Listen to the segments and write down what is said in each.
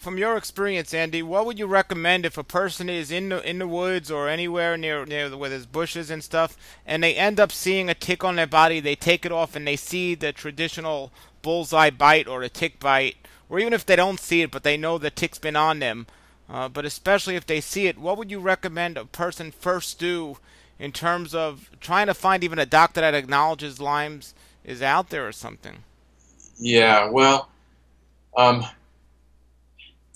From your experience, Andy, what would you recommend if a person is in the woods or anywhere near where there's bushes and stuff, and they end up seeing a tick on their body, they take it off and they see the traditional bullseye bite or a tick bite, or even if they don't see it but they know the tick's been on them, but especially if they see it, what would you recommend a person first do in terms of trying to find even a doctor that acknowledges Lyme's is out there or something? Yeah, well, um,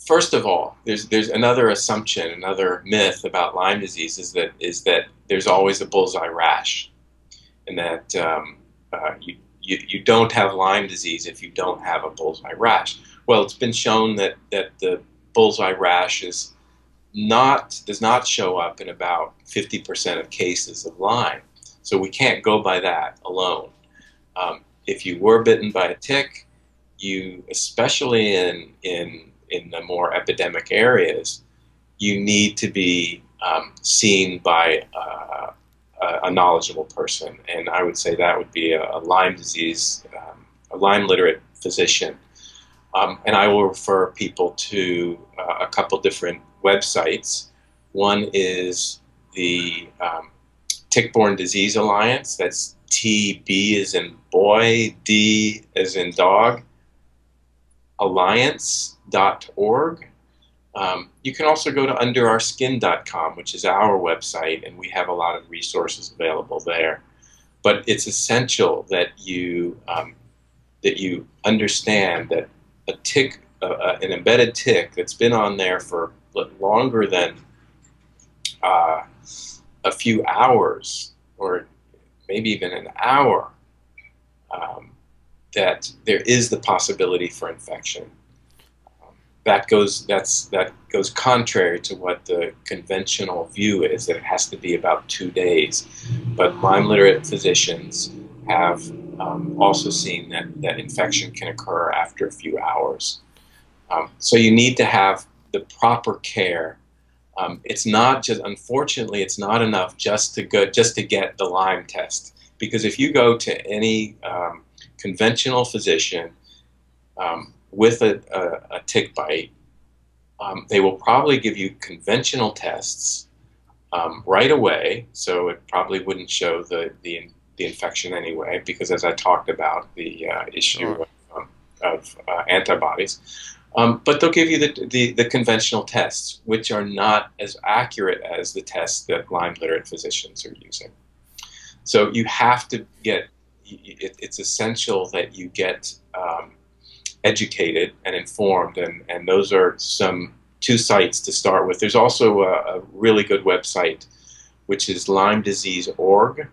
first of all, there's another assumption, another myth about Lyme disease is that there's always a bullseye rash, and that you don't have Lyme disease if you don't have a bullseye rash. Well, it's been shown that the bullseye rash does not show up in about 50% of cases of Lyme, so we can't go by that alone. If you were bitten by a tick, especially in the more epidemic areas, you need to be seen by a knowledgeable person, and I would say that would be a Lyme disease, a Lyme literate physician. And I will refer people to a couple different websites. One is the Tick-Borne Disease Alliance. That's TB as in boy, D as in dog, alliance.org. You can also go to underourskin.com, which is our website, and we have a lot of resources available there. But it's essential that you understand that a tick, an embedded tick that's been on there for longer than a few hours, or maybe even an hour, that there is the possibility for infection. That goes contrary to what the conventional view is, that it has to be about 2 days. But Lyme literate physicians have also seen that infection can occur after a few hours. So you need to have the proper care. It's not just, unfortunately, it's not enough just to get the Lyme test, because if you go to any conventional physician with a tick bite, they will probably give you conventional tests right away, so it probably wouldn't show the infection anyway, because as I talked about, the issue Sure. of antibodies. But they'll give you the conventional tests, which are not as accurate as the tests that Lyme literate physicians are using. So you have to it's essential that you get educated and informed, and those are two sites to start with. There's also a really good website, which is Lyme Disease Org,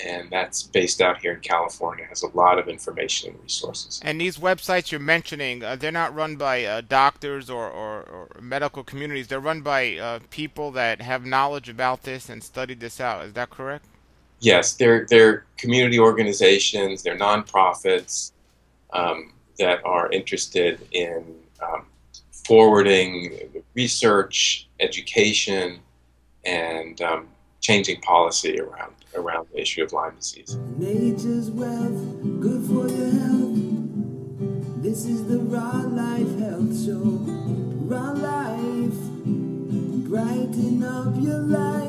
and that's based out here in California. It has a lot of information and resources. And these websites you're mentioning, they're not run by doctors or medical communities. They're run by people that have knowledge about this and studied this out. Is that correct? Yes, they're community organizations, they're nonprofits that are interested in forwarding research, education, and changing policy around the issue of Lyme disease. Nature's wealth, good for your health. This is the Raw Life Health Show. Raw Life, brighten up your life.